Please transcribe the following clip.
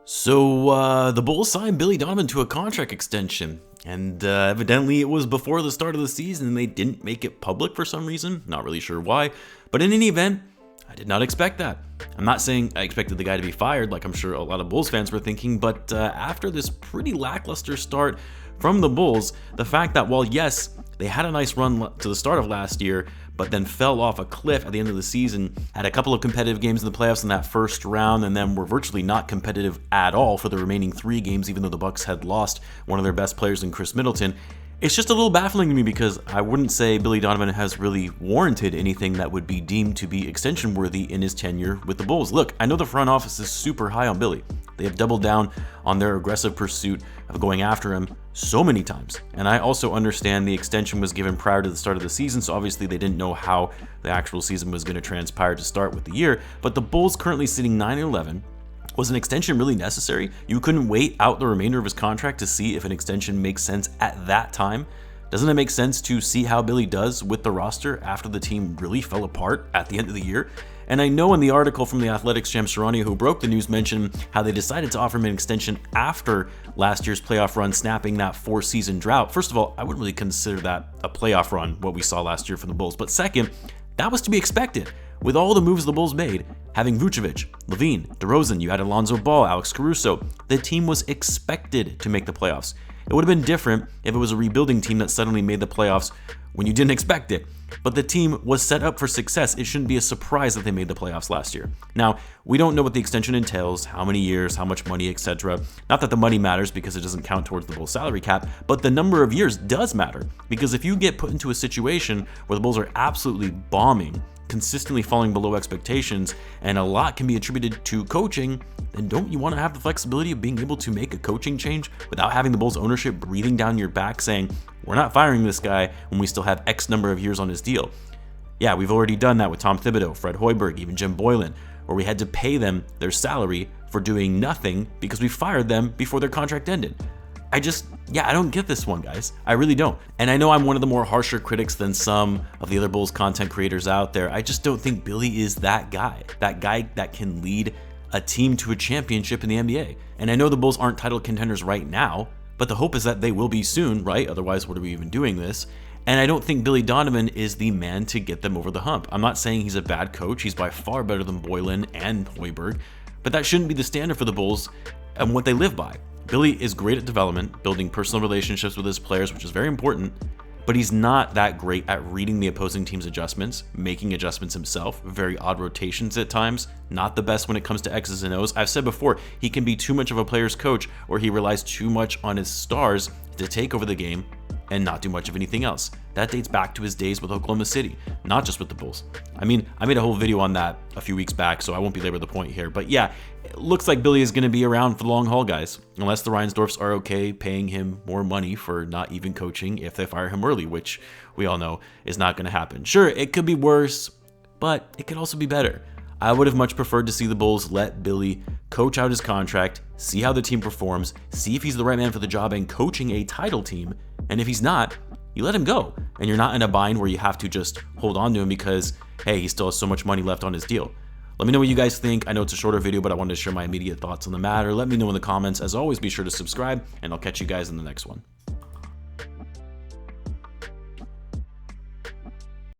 So the Bulls signed Billy Donovan to a contract extension, and evidently it was before the start of the season and they didn't make it public for some reason. Not really sure why, but in any event, I did not expect that. I'm not saying I expected the guy to be fired like I'm sure a lot of Bulls fans were thinking, but after this pretty lackluster start from the Bulls, the fact that while yes, they had a nice run to the start of last year, but then fell off a cliff at the end of the season, had a couple of competitive games in the playoffs in that first round, and then were virtually not competitive at all for the remaining 3 games, even though the Bucks had lost one of their best players in Chris Middleton. It's just a little baffling to me because I wouldn't say Billy Donovan has really warranted anything that would be deemed to be extension worthy in his tenure with the Bulls. Look, I know the front office is super high on Billy. They have doubled down on their aggressive pursuit of going after him so many times. And I also understand the extension was given prior to the start of the season, so obviously they didn't know how the actual season was going to transpire to start with the year. But the Bulls currently sitting 9-11. Was an extension really necessary? You couldn't wait out the remainder of his contract to see if an extension makes sense at that time? Doesn't it make sense to see how Billy does with the roster after the team really fell apart at the end of the year? And I know in the article from The Athletic's Shams Charania, who broke the news, mentioned how they decided to offer him an extension after last year's playoff run, snapping that 4-season drought. First of all, I wouldn't really consider that a playoff run, what we saw last year from the Bulls. But second, that was to be expected. With all the moves the Bulls made, having Vucevic, Lavine, DeRozan, you had Lonzo Ball, Alex Caruso, the team was expected to make the playoffs. It would have been different if it was a rebuilding team that suddenly made the playoffs when you didn't expect it. But the team was set up for success. It shouldn't be a surprise that they made the playoffs last year. Now, we don't know what the extension entails, how many years, how much money, etc. Not that the money matters because it doesn't count towards the Bulls salary cap, but the number of years does matter. Because if you get put into a situation where the Bulls are absolutely bombing, consistently falling below expectations, and a lot can be attributed to coaching, then don't you want to have the flexibility of being able to make a coaching change without having the Bulls ownership breathing down your back saying, we're not firing this guy when we still have X number of years on his deal? Yeah, we've already done that with Tom Thibodeau, Fred Hoiberg, even Jim Boylan, where we had to pay them their salary for doing nothing because we fired them before their contract ended. I don't get this one, guys. I really don't. And I know I'm one of the more harsher critics than some of the other Bulls content creators out there. I just don't think Billy is that guy that can lead a team to a championship in the NBA. And I know the Bulls aren't title contenders right now, but the hope is that they will be soon, right? Otherwise, what are we even doing this? And I don't think Billy Donovan is the man to get them over the hump. I'm not saying he's a bad coach. He's by far better than Boylan and Hoiberg, but that shouldn't be the standard for the Bulls and what they live by. Billy is great at development, building personal relationships with his players, which is very important, but he's not that great at reading the opposing team's adjustments, making adjustments himself, very odd rotations at times, not the best when it comes to X's and O's. I've said before, he can be too much of a player's coach, or he relies too much on his stars to take over the game and not do much of anything else. That dates back to his days with Oklahoma City, not just with the Bulls. I mean, I made a whole video on that a few weeks back, so I won't belabor the point here. But yeah, it looks like Billy is going to be around for the long haul, guys. Unless the Reinsdorfs are okay paying him more money for not even coaching if they fire him early, which we all know is not going to happen. Sure, it could be worse, but it could also be better. I would have much preferred to see the Bulls let Billy coach out his contract, see how the team performs, see if he's the right man for the job and coaching a title team. And if he's not, you let him go. And you're not in a bind where you have to just hold on to him because, hey, he still has so much money left on his deal. Let me know what you guys think. I know it's a shorter video, but I wanted to share my immediate thoughts on the matter. Let me know in the comments. As always, be sure to subscribe, and I'll catch you guys in the next one.